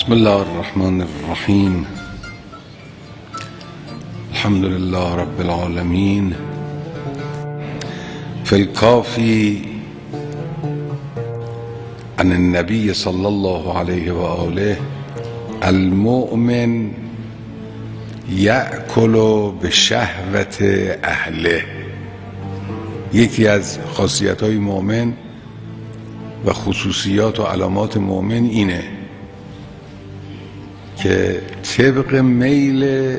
بسم الله الرحمن الرحیم. الحمد لله رب العالمین. فی الکافی عن النبی صلی الله علیه و آله: المؤمن یأکل بشهوت اهله. یکی از خاصیت‌های مؤمن و خصوصیات و علامات مؤمن اینه که طبق میل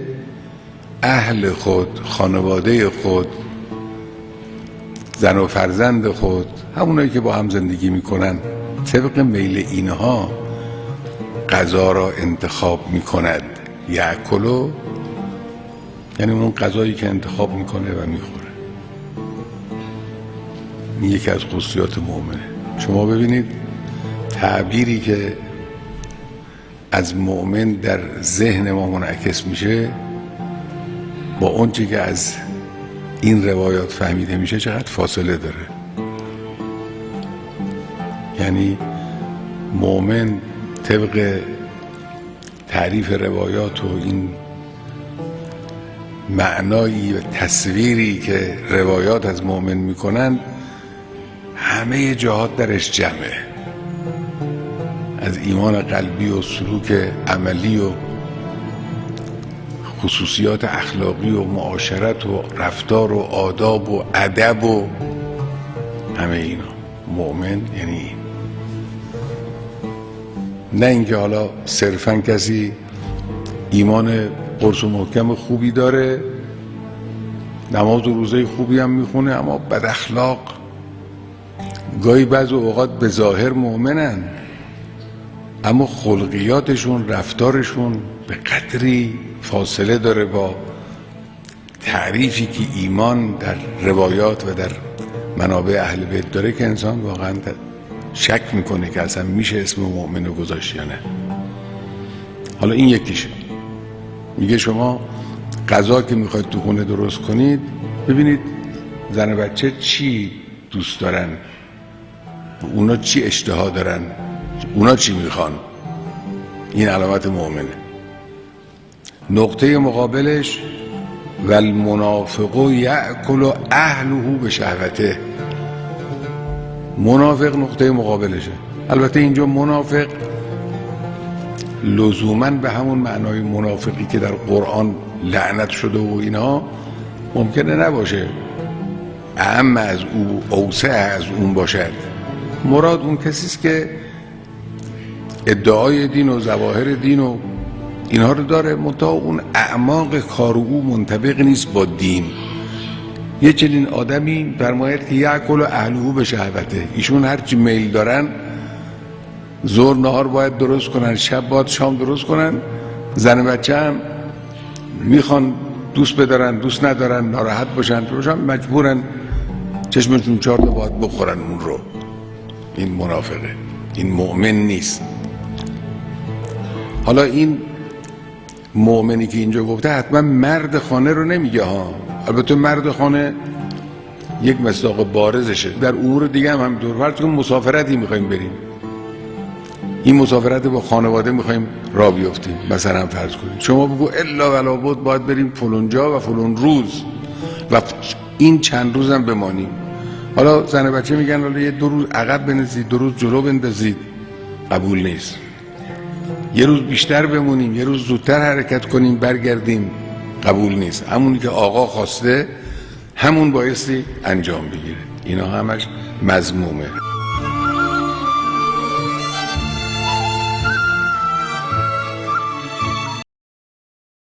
اهل خود، خانواده خود، زن و فرزند خود، همونایی که با هم زندگی میکنن، طبق میل اینها غذا را انتخاب میکند. یأکلو یعنی اون غذایی که انتخاب میکنه و میخوره. این یکی از خصوصیات مؤمنه. شما ببینید تعبیری که از مؤمن در ذهن ما منعکس میشه با اون چیزی که از این روایات فهمیده میشه چقدر فاصله داره. یعنی مؤمن طبق تعریف روایات و این معنایی و تصویری که روایات از مؤمن میکنن همه جهات درش جمعه، از ایمان قلبی و سلوک عملی و خصوصیات اخلاقی و معاشرت و رفتار و آداب و ادب و همه اینا. مؤمن یعنی این. نه اینکه حالا صرفا کسی ایمان قرص و محکم خوبی داره، نماز و روزه خوبی هم میخونه، اما بد اخلاق. گاهی بعض اوقات به ظاهر مؤمنن اما خلقیاتشون، رفتارشون به قدری فاصله داره با تعریفی که ایمان در روایات و در منابع اهل بیت داره که انسان واقعا شک میکنه که اصلا میشه اسم مؤمن رو گذاشت یا نه. حالا این یکیشه. میگه شما غذا که میخواید تو خونه درست کنید ببینید زن و بچه چی دوست دارن، اونا چی اشتها دارن، اونا چی میخوان. این علامت مؤمنه. نقطه مقابلش: والمنافق یأکل اهله بشهوته. منافق نقطه مقابلشه. البته اینجا منافق لزوماً به همون معنای منافقی که در قرآن لعنت شده و اینا ممکنه نباشه، اعم از او، اوسع از اون باشد. مراد اون کسیست که ادعای دین و ظواهر دین و اینها رو داره، منتها اون اعماق کار او منطبق نیست با دین. یه چنین آدمی فرماید که یأکل اهله بشهوته. ایشون هرچی میل دارن، ظهر نهار باید درست کنن، شب باید شام درست کنن، زن و بچه هم میخوان دوست بدارن، دوست ندارن، ناراحت باشن، مجبورن چشمشون 4 تا باید بخورن اون رو. این منافقه، این مؤمن نیست. حالا این مؤمنی که اینجا گفته حتما مرد خانه رو نمیگه ها. البته مرد خانه یک مصداق بارزشه. در امور دیگه هم همینطور. فرض کن مسافرتی میخوایم بریم، این مسافرت با خانواده میخوایم راه بیافتیم، مثلا فرض کنیم شما بگو الا ولا بد باید بریم فلان جا و فلان روز و این چند روز هم بمانیم. حالا زن و بچه میگن حالا یه 2 روز عقب بندازید، 2 روز جلو بندازید. قبول نیست. یه روز بیشتر بمونیم، یه روز زودتر حرکت کنیم برگردیم. قبول نیست. همونی که آقا خواسته همون بایستی انجام بگیره. اینا همش مذمومه.